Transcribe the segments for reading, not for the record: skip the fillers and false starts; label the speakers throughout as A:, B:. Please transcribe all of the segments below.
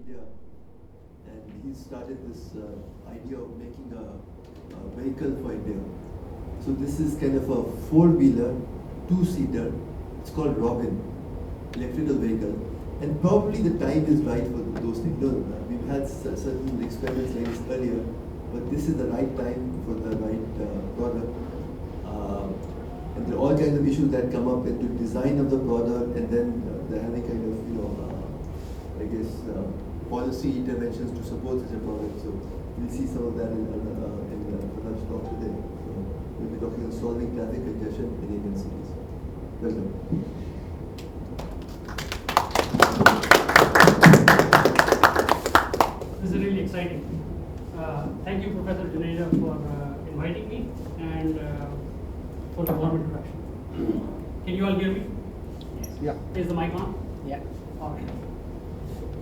A: India, and he started this idea of making a vehicle for India. So this is kind of a four-wheeler, two-seater. It's called Robin, electrical vehicle, and probably the time is right for those things. No, we've had certain experiments like this earlier, but this is the right time for the right product. And there are all kinds of issues that come up into design of the product, and then there are any kind of policy interventions to support such a product. So we'll see some of that in Pranav's talk today. So we'll be talking on solving traffic congestion in Indian cities. Welcome.
B: This is really exciting. Thank you, Professor Junaida, for inviting me and for the warm introduction. Can you all hear me?
C: Yes.
A: Yeah.
B: Is the mic on?
C: Yeah.
B: All right.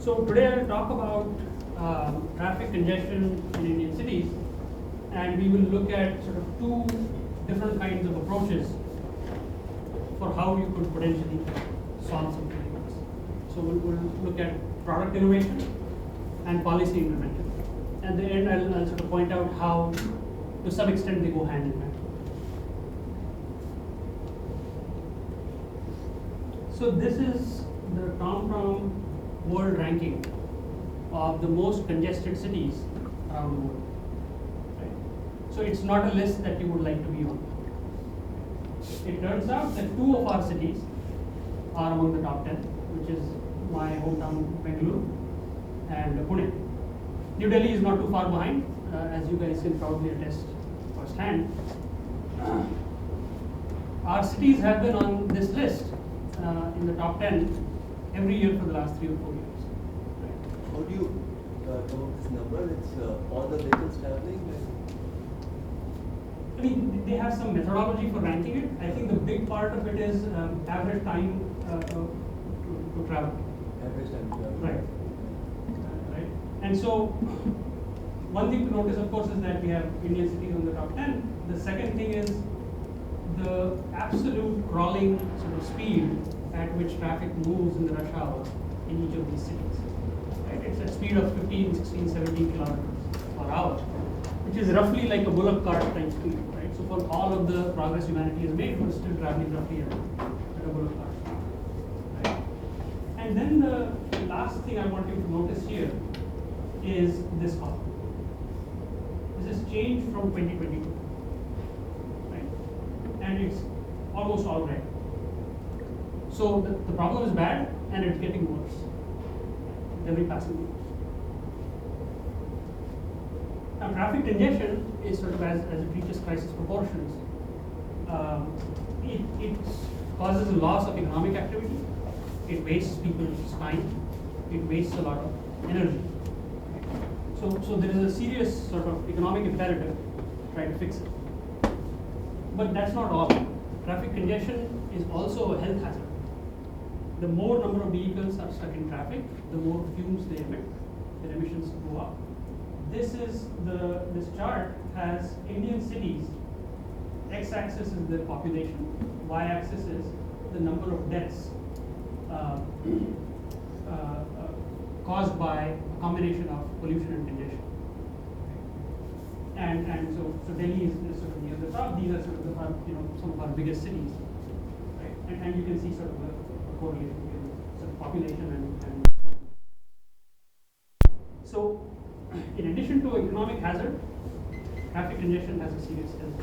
B: So today I will talk about traffic congestion in Indian cities, and we will look at sort of two different kinds of approaches for how you could potentially solve something like this. So we'll look at product innovation and policy intervention. At the end, I'll sort of point out how, to some extent, they go hand in hand. So this is the TomTom world ranking of the most congested cities around the world. Right? So it's not a list that you would like to be on. It turns out that two of our cities are among the top 10, which is my hometown Bengaluru and Pune. New Delhi is not too far behind, as you guys can probably attest firsthand. Our cities have been on this list in the top 10 every year for the last 3 or 4 years.
A: Right. How do you come up with this number? It's all the vehicles traveling?
B: I mean, they have some methodology for ranking it. I think the big part of it is average time to travel.
A: Average time to travel.
B: Right. Right. And so, one thing to notice, of course, is that we have Indian cities on the top 10. The second thing is the absolute crawling sort of speed at which traffic moves in the rush hour in each of these cities. Right? It's a speed of 15, 16, 17 kilometers per hour, which is roughly like a bullock cart type speed. Right? So for all of the progress humanity has made, we're still traveling roughly at a bullock cart. Right? And then the last thing I want you to notice here is this column. This is changed from 2022. Right? And it's almost all red. So the problem is bad and it's getting worse every passing year. Now traffic congestion is sort of as it reaches crisis proportions, it causes a loss of economic activity, it wastes people's time, it wastes a lot of energy. So there is a serious sort of economic imperative to try to fix it. But that's not all. Traffic congestion is also a health hazard. The more number of vehicles are stuck in traffic, the more fumes they emit, their emissions go up. This chart has Indian cities. X-axis is the population, y-axis is the number of deaths caused by a combination of pollution and congestion. And so Delhi is sort of near the top. These are sort of some of our biggest cities, right? And you can see sort of a correlation between sort of population and so, in addition to economic hazard, traffic congestion has a serious health.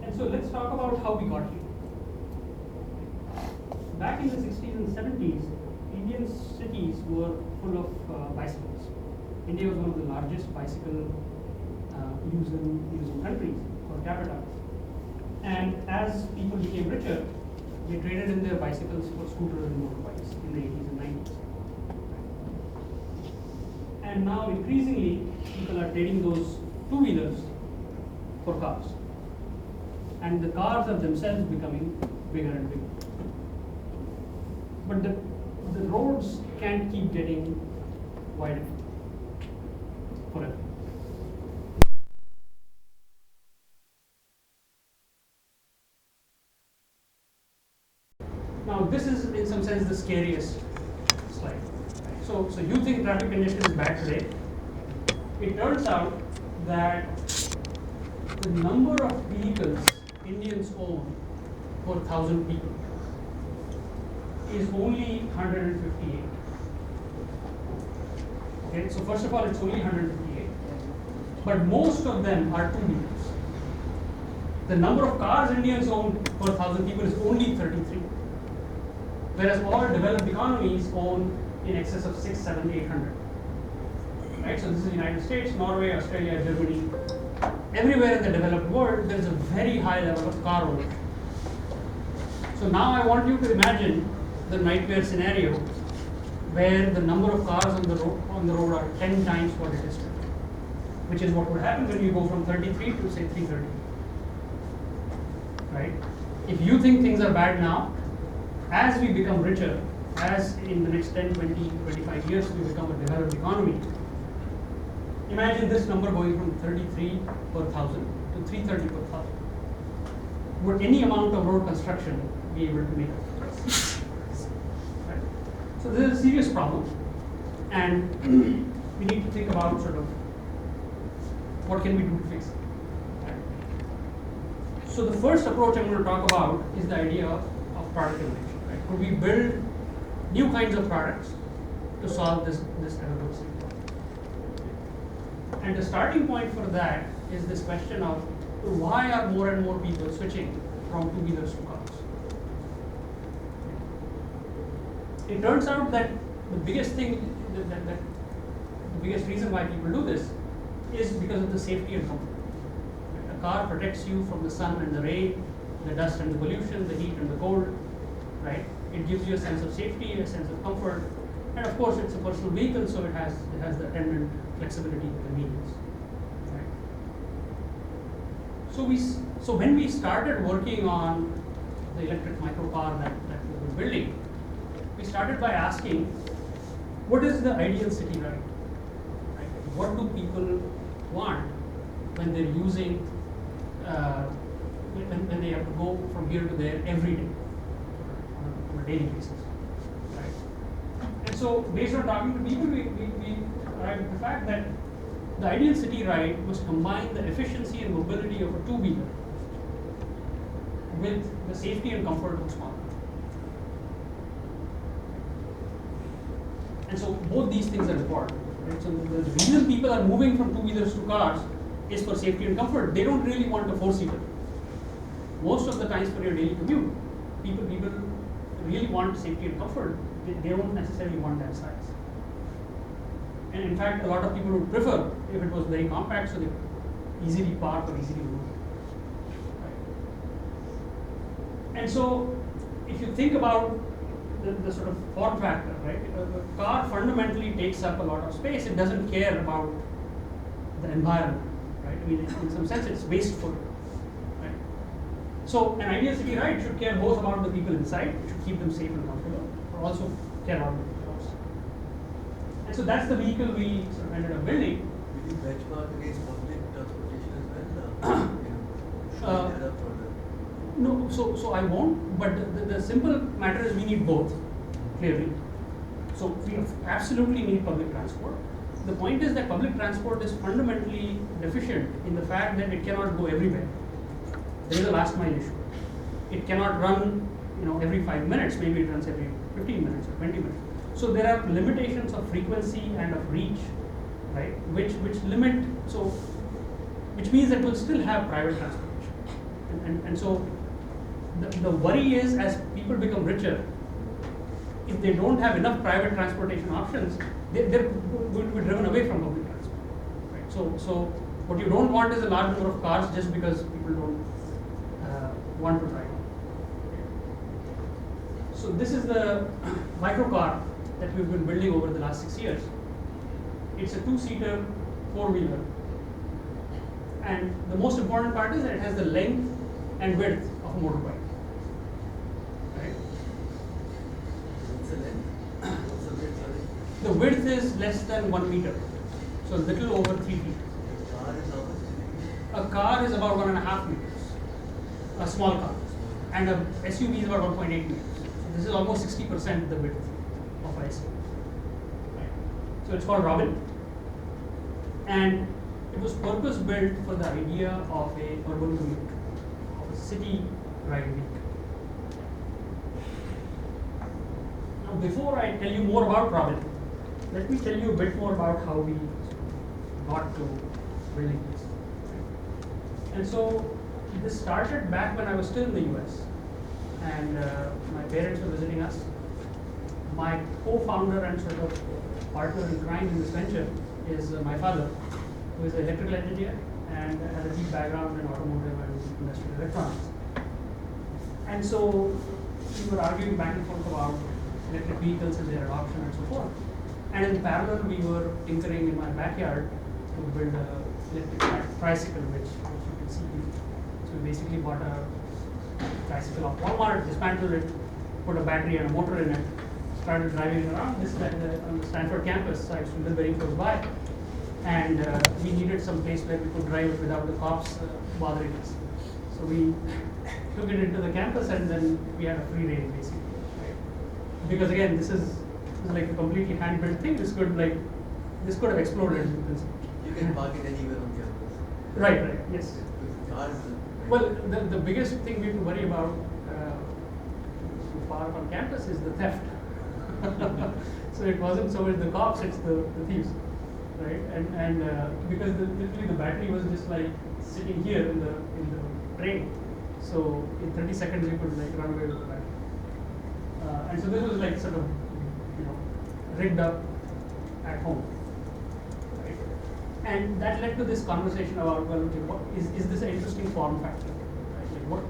B: And so let's talk about how we got here. Back in the 60s and 70s, Indian cities were full of bicycles. India was one of the largest bicycle using countries per capita. And as people became richer, they traded in their bicycles for scooters and motorbikes in the 80s and 90s. And now increasingly, people are trading those two-wheelers for cars. And the cars are themselves becoming bigger and bigger. But the roads can't keep getting wider forever. Now this is in some sense the scariest slide. So you think traffic congestion is bad today. It turns out that the number of vehicles Indians own per 1,000 people is only 158. Okay, so first of all, it's only 158, but most of them are two-wheelers. The number of cars Indians own per 1,000 people is only 33, whereas all developed economies own in excess of 6, 7, 800. Right? So this is the United States, Norway, Australia, Germany. Everywhere in the developed world, there is a very high level of car ownership. So now I want you to imagine the nightmare scenario where the number of cars on the road are 10 times what it is today, which is what would happen when you go from 33 to say 330. Right? If you think things are bad now, as we become richer, as in the next 10, 20, 25 years we become a developed economy, imagine this number going from 33 per 1,000 to 330 per 1,000. Would any amount of road construction be able to make up for this? Right? So this is a serious problem, and we need to think about sort of what can we do to fix it. Right? So the first approach I'm going to talk about is the idea of product innovation. Right? Could we build new kinds of products to solve this ever-growing problem? And the starting point for that is this question of why are more and more people switching from two-wheelers to cars? It turns out that the biggest thing, the biggest reason why people do this is because of the safety and comfort. A car protects you from the sun and the rain, the dust and the pollution, the heat and the cold, right? It gives you a sense of safety, a sense of comfort, and of course it's a personal vehicle, so it has the attendant flexibility and convenience. Right? So when we started working on the electric microcar that we were building, we started by asking, what is the ideal city ride? Right? What do people want when they're using, when they have to go from here to there every day, on a daily basis? Right? And so based on talking to people, we arrived at the fact that the ideal city ride must combine the efficiency and mobility of a two-wheeler with the safety and comfort of a small car. And so both these things are important. Right? So the reason people are moving from two-wheelers to cars is for safety and comfort. They don't really want a four-seater. Most of the times for your daily commute, people really want safety and comfort. They don't necessarily want that size. And in fact, a lot of people would prefer if it was very compact, so they could easily park or easily move. Right? And so, if you think about the sort of form factor, right? A car fundamentally takes up a lot of space. It doesn't care about the environment, right? I mean, in some sense, it's wasteful, right? So, an ideal city ride should care both about the people inside, it should keep them safe and comfortable, but also care about the people outside. And so that's the vehicle we sort of ended up building.
A: Will you benchmark against public transportation as well?
B: No, so I won't, but the simple matter is we need both, clearly. So we absolutely need public transport. The point is that public transport is fundamentally deficient in the fact that it cannot go everywhere. There is a last mile issue. It cannot run, every 5 minutes, maybe it runs every 15 minutes or 20 minutes. So there are limitations of frequency and of reach, right, which limit, which means that we'll still have private transportation. And so the worry is, as people become richer, if they don't have enough private transportation options, they're going to be driven away from public transport. Right? So what you don't want is a large number of cars just because people don't want to drive. So this is the microcar that we've been building over the last 6 years. It's a two-seater, four-wheeler. And the most important part is that it has the length and width of a motorbike. Right?
A: What's the length? What's the width, sorry?
B: The width is less than 1 meter, so a little over 3 feet.
A: The car is how much?
B: A car is about 1.5 meters, a small car, and a SUV is about 1.8 meters. this is almost 60% the width of IC. Right. So it's called Robin, and it was purpose built for the idea of a urban commute, of a city ride week. Now, before I tell you more about Robin, let me tell you a bit more about how we got to building this. And so this started back when I was still in the US, and my parents were visiting us. My co-founder and sort of partner in crime in this venture is my father, who is an electrical engineer and has a deep background in automotive and industrial electronics. And so we were arguing back and forth about electric vehicles and their adoption and so forth. And in parallel, we were tinkering in my backyard to build an electric tricycle, which you can see here. So we basically bought a tricycle off Walmart, dismantled it, put a battery and a motor in it, started driving it around. This is on the Stanford campus, so I used to live very close by. And we needed some place where we could drive it without the cops bothering us. So we took it into the campus, and then we had a free reign basically. Right? Because again, this is like a completely hand-built thing. This could have exploded.
A: You can park it anywhere on campus.
B: Right, yes.
A: Cars.
B: Well, the biggest thing we have to worry about to park on campus is the theft. So it wasn't so much the cops, it's the thieves, right? And because literally the battery was just like sitting here in the train, so in 30 seconds you could like run away with the battery. And so this was like sort of rigged up at home, right? And that led to this conversation about, well, okay, what is this an interesting form factor? Right? Like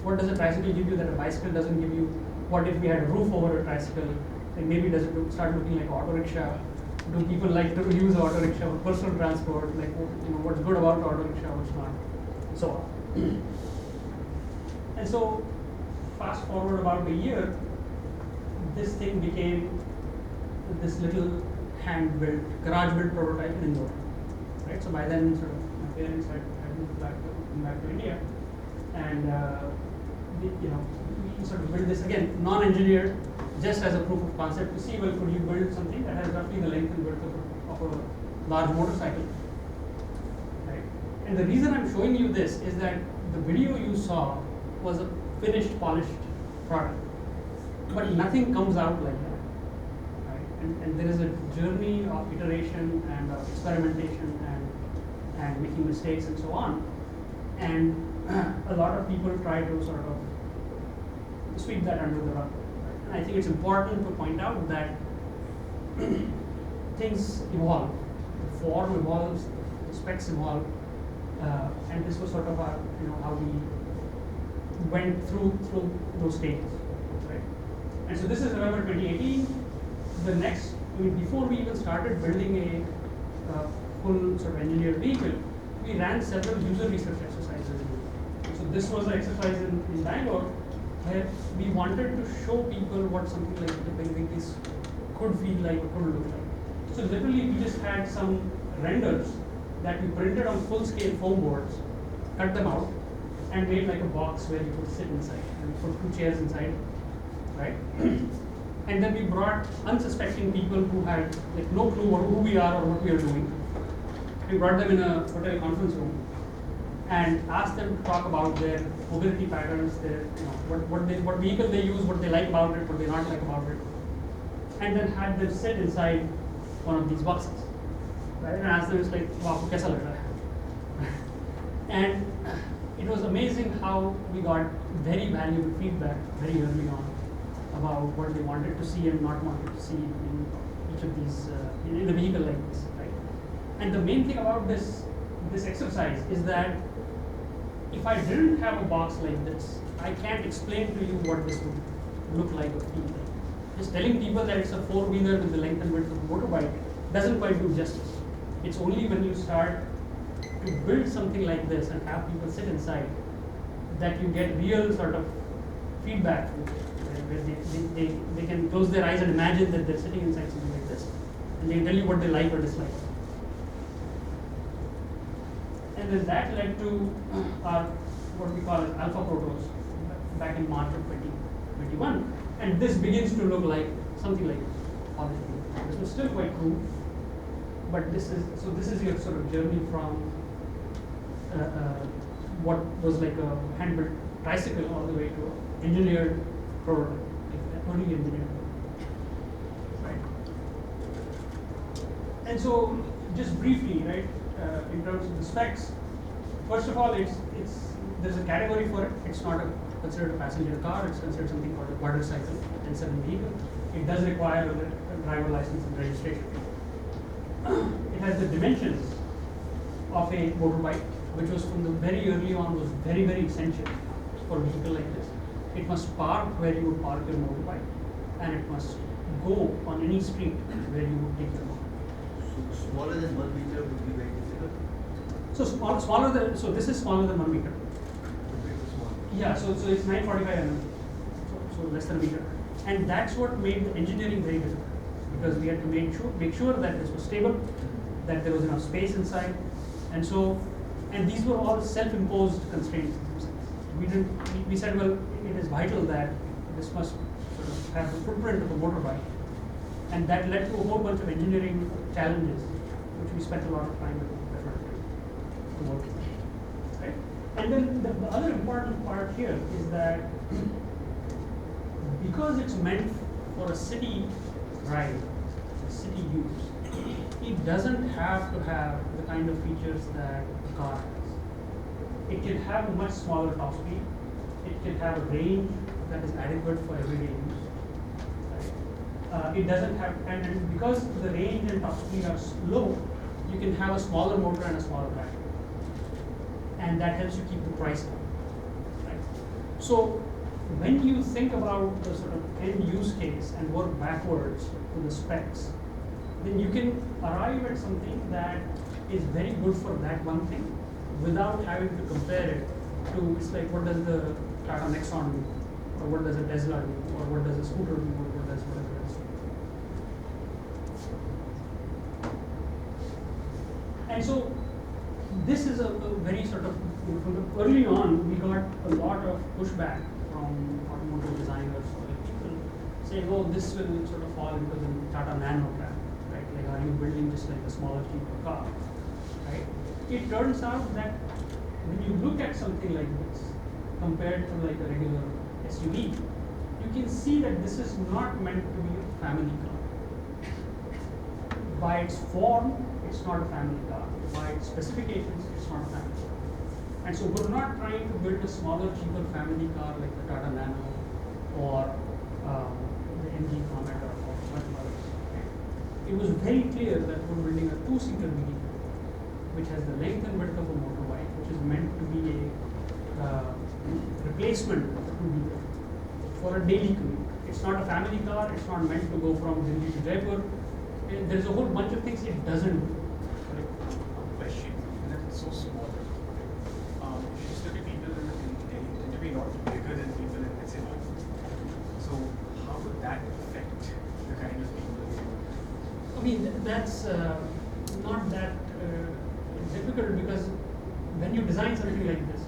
B: what does a tricycle give you that a bicycle doesn't give you? What if we had a roof over a tricycle? Like maybe does it start looking like auto rickshaw? Do people like to use auto rickshaw for personal transport? Like what's good about auto rickshaw, what's not, and so on. And so fast forward about a year, this thing became this little hand-built, garage-built prototype in Indore. Right? So by then, sort of, my parents had moved back to India, and we sort of built this again, non-engineered, just as a proof of concept to see, well, could you build something that has roughly the length and width of a large motorcycle, right? And the reason I'm showing you this is that the video you saw was a finished, polished product, but nothing comes out like that. And there is a journey of iteration and of experimentation and making mistakes and so on. And a lot of people try to sort of sweep that under the rug. Right? And I think it's important to point out that things evolve. The form evolves, the specs evolve, and this was sort of our, how we went through those stages. Right? And so this is November 2018. The next, before we even started building a full sort of engineered vehicle, we ran several user research exercises. So this was an exercise in Bangalore where we wanted to show people what something like this could feel like or could look like. So literally we just had some renders that we printed on full-scale foam boards, cut them out, and made like a box where you could sit inside and put 2 chairs inside, right? And then we brought unsuspecting people who had like no clue who we are or what we are doing. We brought them in a hotel conference room and asked them to talk about their mobility patterns, their what vehicle they use, what they like about it, what they not like about it, and then had them sit inside one of these boxes, right? And asked them, it's like, wow, kaisa lag raha hai? And it was amazing how we got very valuable feedback very early on about what they wanted to see and not wanted to see in each of these, in a vehicle like this, right? And the main thing about this exercise is that if I didn't have a box like this, I can't explain to you what this would look like or feel like. Just telling people that it's a 4-wheeler with the length and width of a motorbike doesn't quite do justice. It's only when you start to build something like this and have people sit inside that you get real sort of feedback from it. Where they can close their eyes and imagine that they're sitting inside something like this, and they tell you what they like or dislike. And then that led to our what we call as alpha protos back in March of 2021. And this begins to look like something like polished. This was still quite crude, but this is your sort of journey from what was like a hand-built tricycle all the way to an engineered prototype, like early engineered prototype. Right. And so, just briefly, right, in terms of the specs, first of all, there's a category for it. It's not considered a passenger car. It's considered something called a motorcycle and seven vehicle. It does require a driver license and registration. It has the dimensions of a motorbike, which was from the very early on was very, very essential for a vehicle like this. It must park where you would park your motorbike, and it must go on any street where you would take your motorbike.
A: So smaller than 1 meter would be very difficult.
B: So this is smaller than 1 meter. Yeah, so it's 945 mm, so less than a meter, and that's what made the engineering very difficult, because we had to make sure that this was stable, that there was enough space inside, and these were all self-imposed constraints. We said, well, it is vital that this must sort of have the footprint of a motorbike, and that led to a whole bunch of engineering challenges, which we spent a lot of time to work on. Right? And then the other important part here is that because it's meant for a city ride, city use, it doesn't have to have the kind of features that a car has. It can have a much smaller top speed. It can have a range that is adequate for everyday use. Right? It doesn't have, and because the range and top speed are low, you can have a smaller motor and a smaller battery. And that helps you keep the price down. Right? So when you think about the sort of end use case and work backwards to the specs, then you can arrive at something that is very good for that one thing without having to compare it to, it's like, what does the Tata Nexon do, or what does a Tesla do, or what does a scooter do, or what does whatever else do. And so this is a very sort of, from the early on, we got a lot of pushback from automotive designers or like people saying, oh, this will sort of fall into the Tata Nano trap, right? Like, are you building just like a smaller, cheaper car, right? It turns out that when you look at something like this compared to like a regular SUV, you can see that this is not meant to be a family car. By its form, it's not a family car. By its specifications, it's not a family car. And so we're not trying to build a smaller, cheaper family car like the Tata Nano or the MG Comet or a bunch of others. It was very clear that we're building a two-seater vehicle, which has the length and width of a motorbike, which is meant to be a replacement of a two-wheeler for a daily commute. It's not a family car. It's not meant to go from Delhi to Jaipur. There's a whole bunch of things it doesn't do.
C: Question, that it's so small. If you just look at people in Delhi, tend to be a lot bigger than people in let's say Bangalore. So how would that affect the kind of people that you want?
B: I mean, that's not that difficult, because when you design something like this,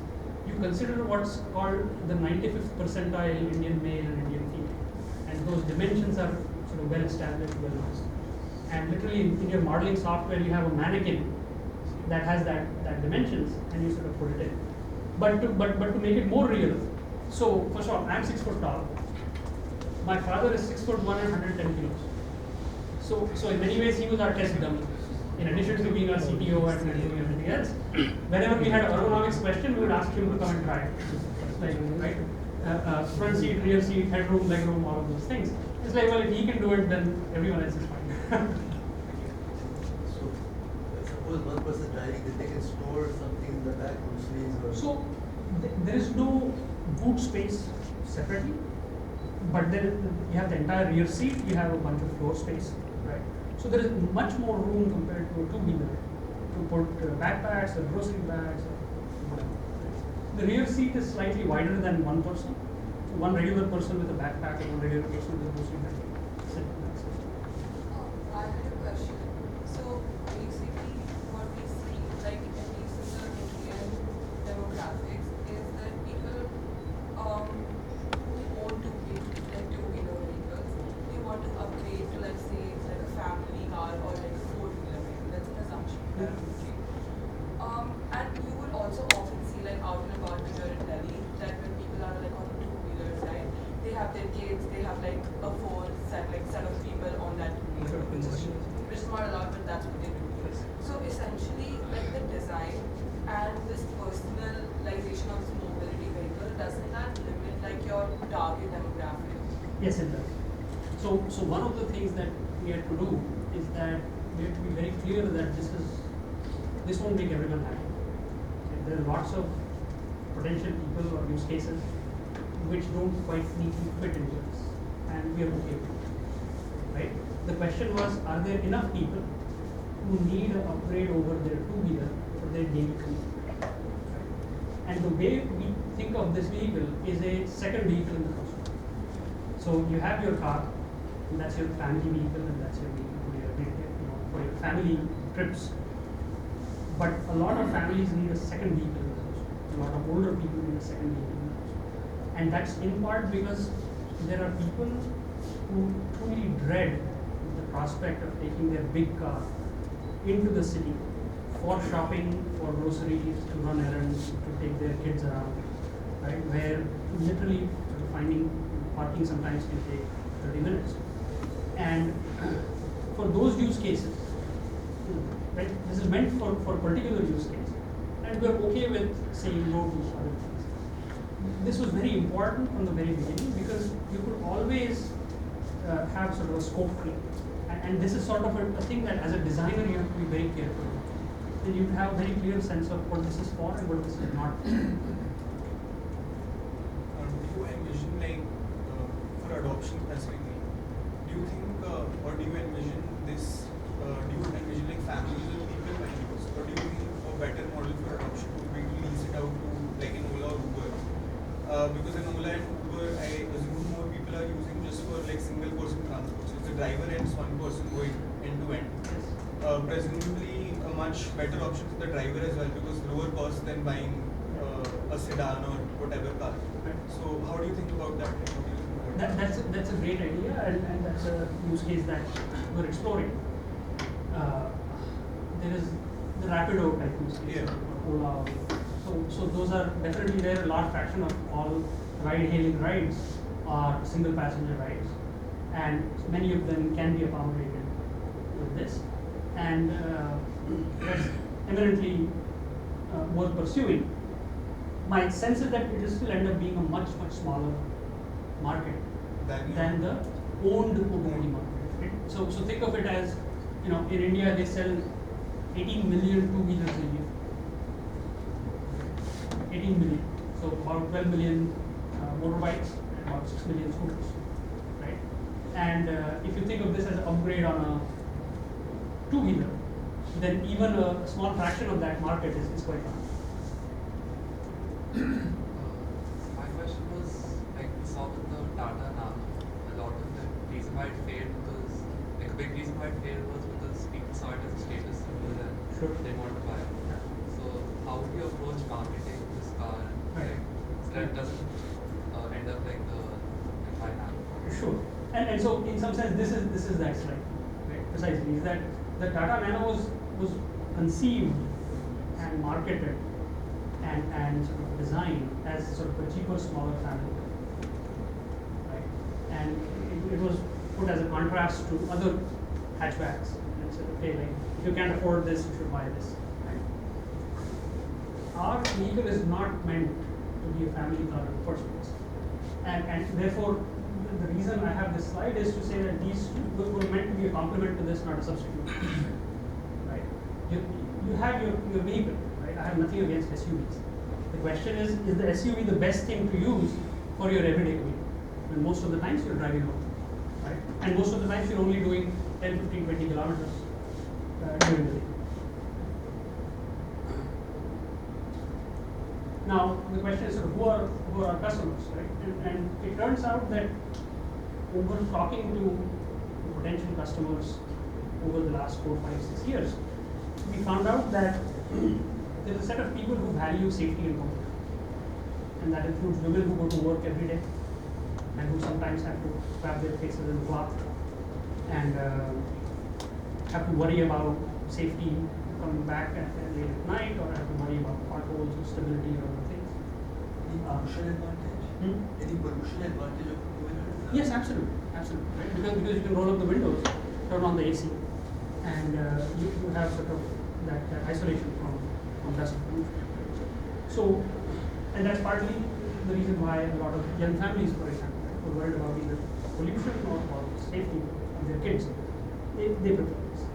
B: you consider what's called the 95th percentile Indian male and Indian female, and those dimensions are sort of well established, well known. And literally in your modeling software, you have a mannequin that has that dimensions, and you sort of put it in. But to make it more real, so first of all, I'm 6 foot tall. My father is 6'1" and 110 kilos. So in many ways, he was our test dummy. In addition to being our CTO and doing everything else, whenever we had an ergonomics question, we would ask him to come and try it. Like, right? Front seat, rear seat, headroom, legroom, all of those things. It's like, well, if he can do it, then everyone else is fine.
A: So, suppose one person driving, then they can store something in the back, groceries or.
B: So, there is no boot space separately, but then you have the entire rear seat, you have a bunch of floor space, right? So there is much more room compared to a two-wheeler to put backpacks or grocery bags or whatever. The rear seat is slightly wider than one person. So one regular person with a backpack or one regular person with a grocery bag.
D: I had a question. So basically what we see, like at least in the Indian demographics, is that people who own two-wheelers that's what they do. So essentially, like the design and this personalization of this mobility vehicle, doesn't that limit like your target demographic?
B: Yes, it does. So one of the things that we have to do is that we have to be very clear that this won't make everyone happy. Okay, there are lots of potential people or use cases which don't quite neatly fit into this, and we are okay with it. Right? The question was, are there enough people who need an upgrade over their two-wheeler for their daily commute? Right? And the way we think of this vehicle is a second vehicle in the household. So you have your car, and that's your family vehicle, and that's your vehicle for your family trips. But a lot of families need a second vehicle in the household. A lot of older people need a second vehicle in the household. And that's in part because there are people who truly dread the prospect of taking their big car into the city for shopping, for groceries, to run errands, to take their kids around, right? Where literally finding parking sometimes can take 30 minutes. And for those use cases, right, this is meant for particular use case, and we're okay with saying no to other things. This was very important from the very beginning because you could always have sort of a scope creep. And this is sort of a thing that as a designer you have to be very careful. Then you have a very clear sense of what this is for and what this is not.
C: Do you envision like for adoption specifically? Do you think or do you envision this? Do you envision like families of people buying this, or do you think a better model for adoption would be to lease it out to like an Ola or Uber? Because in Ola and Uber, I assume more people are using just for like single person transport. So it's the driver and it's one person going end to end. Presumably a much better option for the driver as well because lower cost than buying a sedan or whatever car. So how do you think about that?
B: That's a great idea, and that's a use case that we're exploring. There is the Rapido type use case, Ola. So those are definitely there. A large fraction of all ride-hailing rides are single-passenger rides, and many of them can be accommodated with this. And that's eminently worth pursuing. My sense is that it will still end up being a much smaller market than the owned mobility market. Right? So think of it as, in India they sell 18 million two-wheelers a year. 18 million. So about 12 million motorbikes and about 6 million scooters. Right? And if you think of this as an upgrade on a two-wheeler, then even a small fraction of that market is quite large.
E: My question was, like we saw with the Tata Nano, a lot of the reason why it failed was, like a big reason why it failed was because people saw it as a status symbol and they want to buy it. So how would you approach marketing this car like, so that it doesn't end up like the Nano?
B: Sure. And so in some sense this is that slide, right? Precisely, is that the Tata Nano was conceived and marketed and sort of designed as sort of a cheaper, smaller family, right? And it was put as a contrast to other hatchbacks, and said, okay, like if you can't afford this, you should buy this. Right? Our vehicle is not meant to be a family car in the first place, and therefore the reason I have this slide is to say that these were meant to be a complement to this, not a substitute. Right? You have your vehicle. I have nothing against SUVs. The question is the SUV the best thing to use for your everyday commute? And most of the times you're driving home, right? And most of the times you're only doing 10, 15, 20 kilometers during the day. Now the question is, who are our customers, right? And it turns out that over talking to potential customers over the last 4, 5, 6 years, we found out that there's a set of people who value safety and comfort, and that includes women who go to work every day and who sometimes have to wrap their faces in cloth and have to worry about safety coming back late at night, or have to worry about potholes or stability or other things.
A: Any pollution advantage? Any pollution advantage of two-wheelers?
B: Yes, absolutely, right? Because you can roll up the windows, turn on the AC, and you have sort of that isolation from dust pollution. So, and that's partly the reason why a lot of young families, for example, who are worried about either pollution or safety of their kids, they prefer this.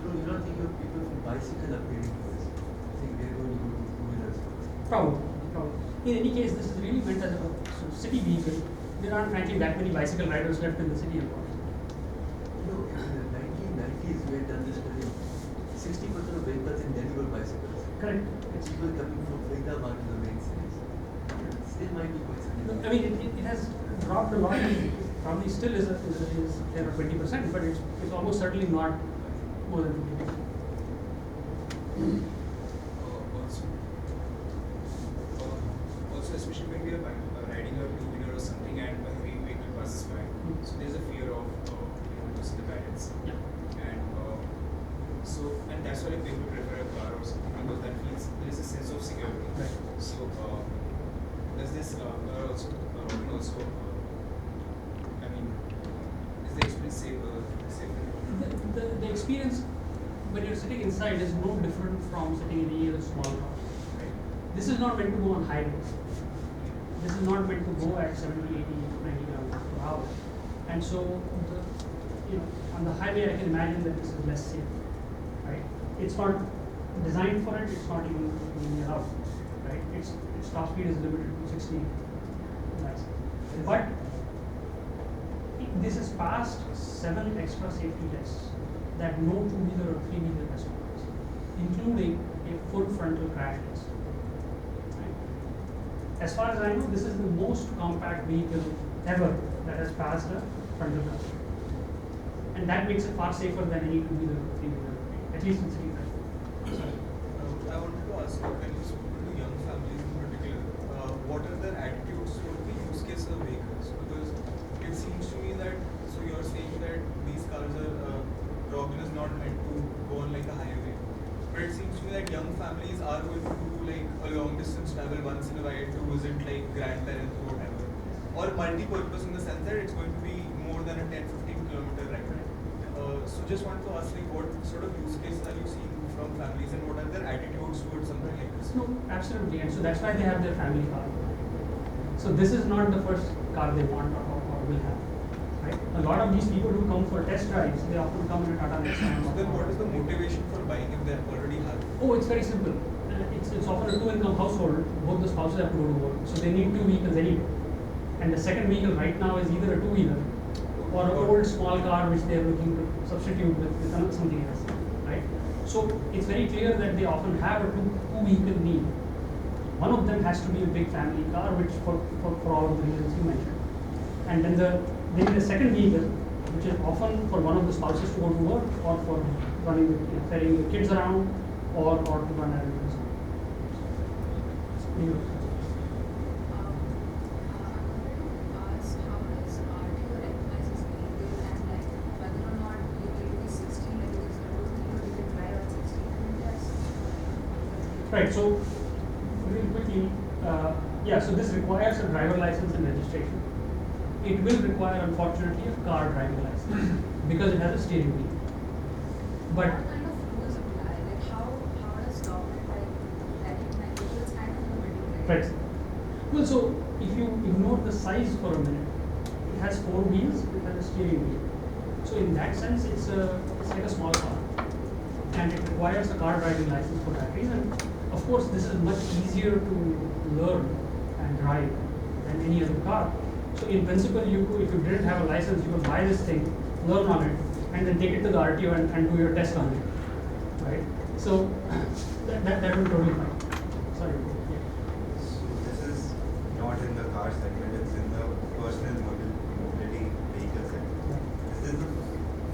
A: You don't think of people from bicycle upgrading to this? I think they're going to go to two-wheelers first.
B: Probably. In any case, this is really meant as a sort of city vehicle. There aren't frankly that many bicycle riders left in the city, of course.
A: In the 1990s, we had done this study. 60% of vehicles in Delhi were bicycles.
B: Correct.
A: People coming from Faridabad to the main cities. Still might be quite significant.
B: I mean, it has dropped a lot. Probably still is there are 20%, but it's almost certainly not more than 50%.
C: Also, especially when we are riding a two-wheeler or something and a heavy vehicle passes by, so there's a fear of losing the balance.
B: Yeah.
C: And that's why people prefer a car or something, because that feels there is a sense of security.
B: Right.
C: So does this also I mean, is the experience safer?
B: The experience when you're sitting inside is no different from sitting in any other small car. Right? This is not meant to go on highways. This is not meant to go at 70, 80, 90 kilometers per hour. And so, on the highway, I can imagine that this is less safe. Right? It's not designed for it. It's not even allowed. Right? Its top speed is limited to 60 miles. But this has passed 7 extra safety tests that no two-wheeler or three-wheeler has passed, including a full frontal crash test. Right? As far as I know, this is the most compact vehicle ever that has passed a frontal crash. And that makes it far safer than any two-wheeler or three-wheeler, at least in city driving.
F: I wanted to ask, when you speak to young families in particular, what are their attitudes toward the use case of vehicles? Because it seems to me that, so you're saying that these cars are, Robin is not meant to go on like a highway. But it seems to me that young families are going to do like a long distance travel once in a while to visit like grandparents or whatever. Or multi-purpose in the sense that it's going to be more than a 10-15 kilometer ride. So just want to ask, like, what sort of use case are you seeing from families and what are their attitudes towards something like this?
B: No, absolutely. And so that's why they have their family car. So this is not the first car they want or will have. Right? A lot of these people who come for test drives, they often come in a Tata Nexon.
F: So then what is the motivation for buying if they already have it?
B: Oh, it's very simple. It's often a two-income household. Both the spouses have to go to work. So they need 2 vehicles anyway. And the second vehicle right now is either a two-wheeler or an old small car which they are looking to substitute with something else, right? So it's very clear that they often have a two-vehicle need. One of them has to be a big family car, which for all of the reasons you mentioned. And then they need a second vehicle, which is often for one of the spouses to go to work or for running, ferrying the kids around or to run errands. Right, so really quickly, so this requires a driver license and registration. It will require, unfortunately, a car driving license because it has a steering wheel. But
G: what kind of rules apply? Like how does government recognize it's kind of a middle, right?
B: right. Well, so if you ignore the size for a minute, it has 4 wheels, it has a steering wheel. So in that sense, it's like a small car, and it requires a car driving license for that reason. Of course, this is much easier to learn and drive than any other car. So in principle, if you didn't have a license, you could buy this thing, learn on it, and then take it to the RTO and do your test on it, right? So that will totally fine. Sorry. Yeah.
H: So this is not in the car segment; it's in the personal mobility vehicle segment. Is this the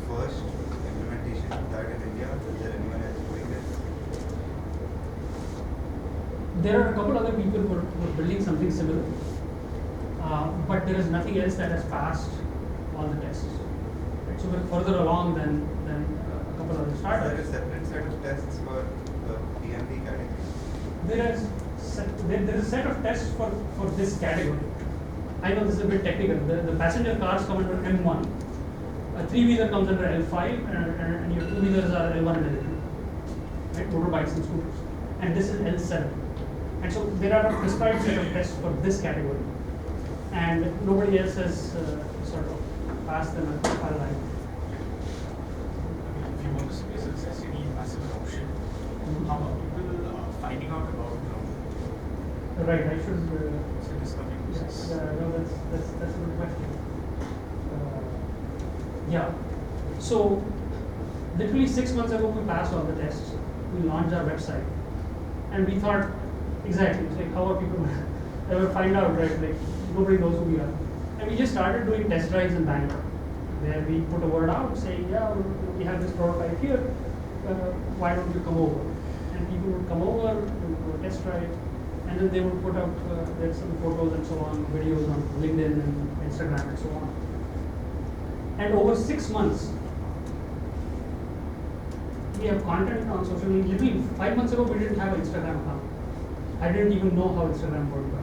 H: first implementation of that in India? Is there anyone else doing this?
B: There are a couple other people who are building something similar, but there is nothing else that has passed all the tests. Right? So we're further along than a couple other
H: Is
B: startups.
H: there a separate set of tests for the PMV category?
B: There is a set of tests for this category. I know this is a bit technical. The passenger cars come under M1, a three-wheeler comes under L5 and your two-wheelers are L1 and L2, right? Motorbikes and scooters. And this is L7. And so there are a prescribed set of tests for this category. And nobody else has sort of passed them at our line.
C: If you want to see any massive adoption, how are people finding out about
B: Right, I should.
C: so discovery process?
B: No, that's a good question. Yeah. So, literally 6 months ago, we passed all the tests. We launched our website, and we thought, exactly, it's like how are people ever find out, right? Like nobody knows who we are, and we just started doing test drives in Bangalore, where we put a word out saying, yeah, we have this prototype here. Why don't you come over? And people would come over, we would do a test drive. And then they would put up there's some photos and so on, videos on LinkedIn and Instagram and so on. And over 6 months, we have content on social media. Literally 5 months ago, we didn't have an Instagram account. I didn't even know how Instagram worked.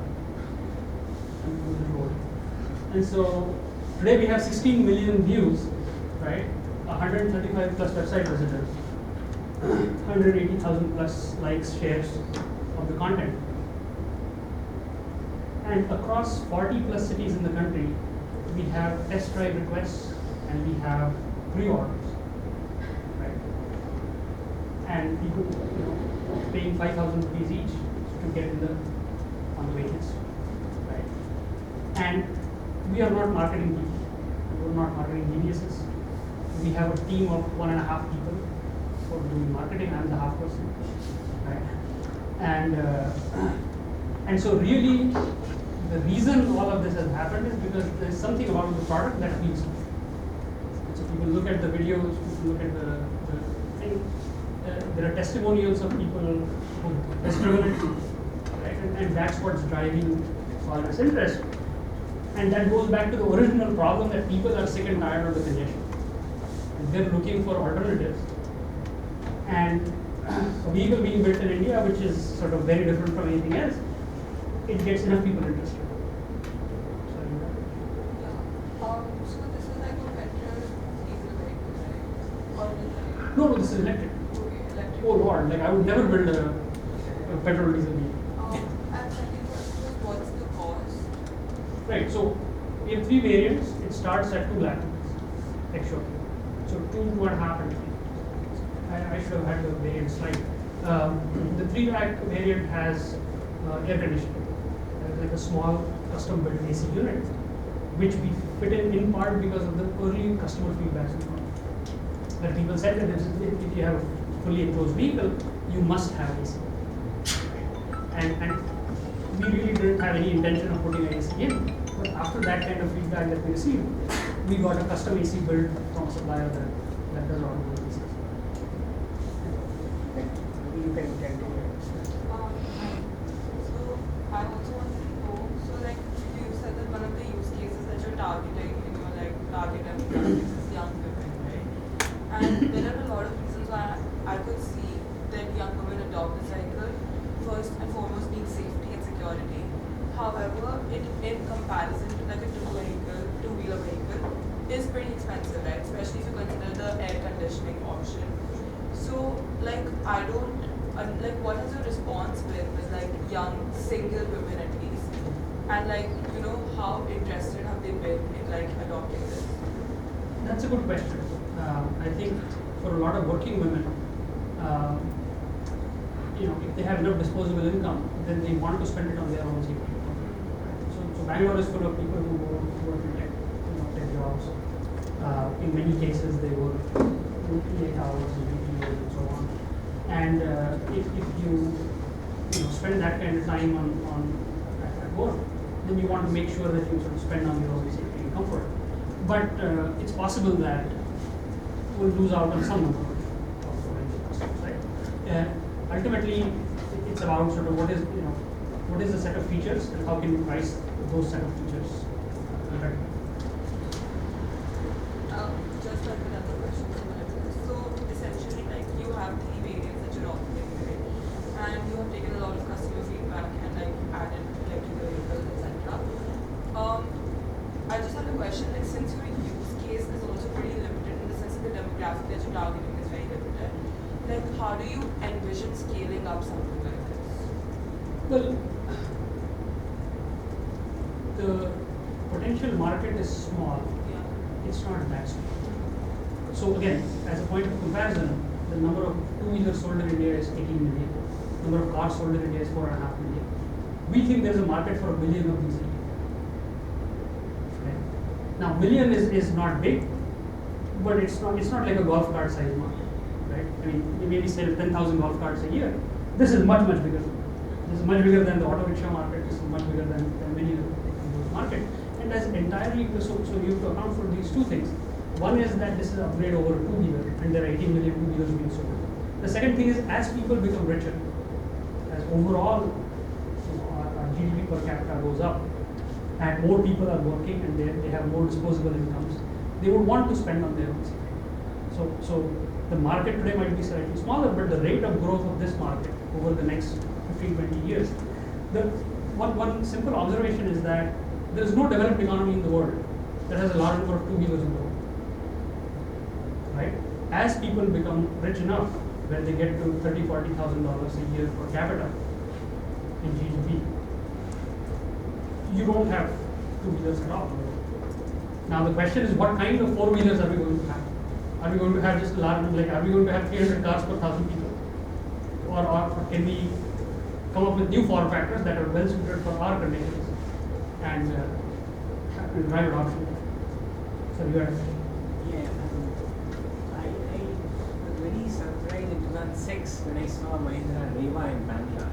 B: And so today we have 16 million views, right? 135 plus website visitors, 180,000 plus likes, shares of the content. And across 40 plus cities in the country, we have test drive requests and we have pre-orders, right? And people, paying 5,000 rupees each to get on the wait list, right? And we are not marketing people. We're not marketing geniuses. We have a team of 1.5 people for doing marketing. I'm the half person, right? And so really, the reason all of this has happened is because there's something about the product that appeals to people. So people look at the videos, people look at the thing. There are testimonials of people who have driven it, right? And that's what's driving all this interest. And that goes back to the original problem that people are sick and tired of the congestion. And they're looking for alternatives. And a vehicle being built in India, which is sort of very different from anything else, it gets enough people interested.
D: So this is like a petrol diesel vehicle, right? Or is it
B: No, this is electric.
D: electric?
B: Oh Lord, like I would never build a petrol diesel vehicle.
D: And second question is, what's the cost?
B: Right, so we have 3 variants. It starts at 2 lakh rupees, actually. So 2.5 and 3. I should have had the variant slide. The 3 lakh variant has air conditioning. Like a small custom built AC unit, which we fit in part because of the early customer feedback. That people said that if you have a fully enclosed vehicle, you must have AC. And we really didn't have any intention of putting an AC in. But after that kind of feedback that we received, we got a custom AC built from a supplier that does all of these. You can continue.
D: So I also wanted to know, so like you said that one of the use cases that you're targeting in your like target demographics is young women, right? And there are a lot of reasons why I could see that young women adopt this vehicle. First and foremost being safety and security. However, it in comparison to like a two-wheeler vehicle is pretty expensive, right? Especially if you consider the air conditioning option. So like I don't like what has your response been with like young single women at least, and like how interested have they been in like adopting this?
B: That's a good question. I think for a lot of working women, if they have enough disposable income, then they want to spend it on their own safety. So Bangalore is full of people who work in tech jobs. In many cases, they work 8 hours and so on. And if you spend that kind of time at work, then you want to make sure that you sort of spend on your own safety and comfort. But it's possible that we'll lose out on some number of customers, right? Ultimately, it's about sort of what is the set of features and how can you price those set of features.
D: Just like another question similar to this. So essentially, like you have 3 variants that you're offering, right? And you have taken a lot of customer feedback and like added electrical vehicles, etc. I just had a question. Like since your use case is also pretty limited demographic that you're targeting is very limited. Like, how do you envision scaling up something like this?
B: Well, the potential market is small.
D: Yeah.
B: It's not that small. So again, as a point of comparison, the number of two-wheelers sold in India is 18 million. Number of cars sold in India is 4.5 million. We think there's a market for 1 billion of these. Right? Now, million is not big, but it's not like a golf cart size market, right? I mean, we maybe sell 10,000 golf carts a year. This is much bigger. This is much bigger than the auto rickshaw market. This is much bigger than many of those markets. And that's entirely so you have to account for these two things. One is that this is an upgrade over a two-wheeler, and there are 18 million two-wheelers being sold. The second thing is, as people become richer, as overall our GDP per capita goes up, and more people are working and they have more disposable incomes, they would want to spend on their own. So the market today might be slightly smaller, but the rate of growth of this market over the next 15-20 years, one simple observation is that there is no developed economy in the world that has a large number of two-wheelers in the world. Right? As people become rich enough, when they get to $30,000–40,000 a year per capita in GDP, you don't have two-wheelers at all. Now the question is, what kind of four-wheelers are we going to have? Are we going to have just a large, like, are we going to have 300 cars per 1,000 people? Or can we come up with new form factors that are well suited for our conditions and drive adoption? So you are.
I: Yeah, I was very surprised in 2006 when I saw Mahindra Reva in Bangalore.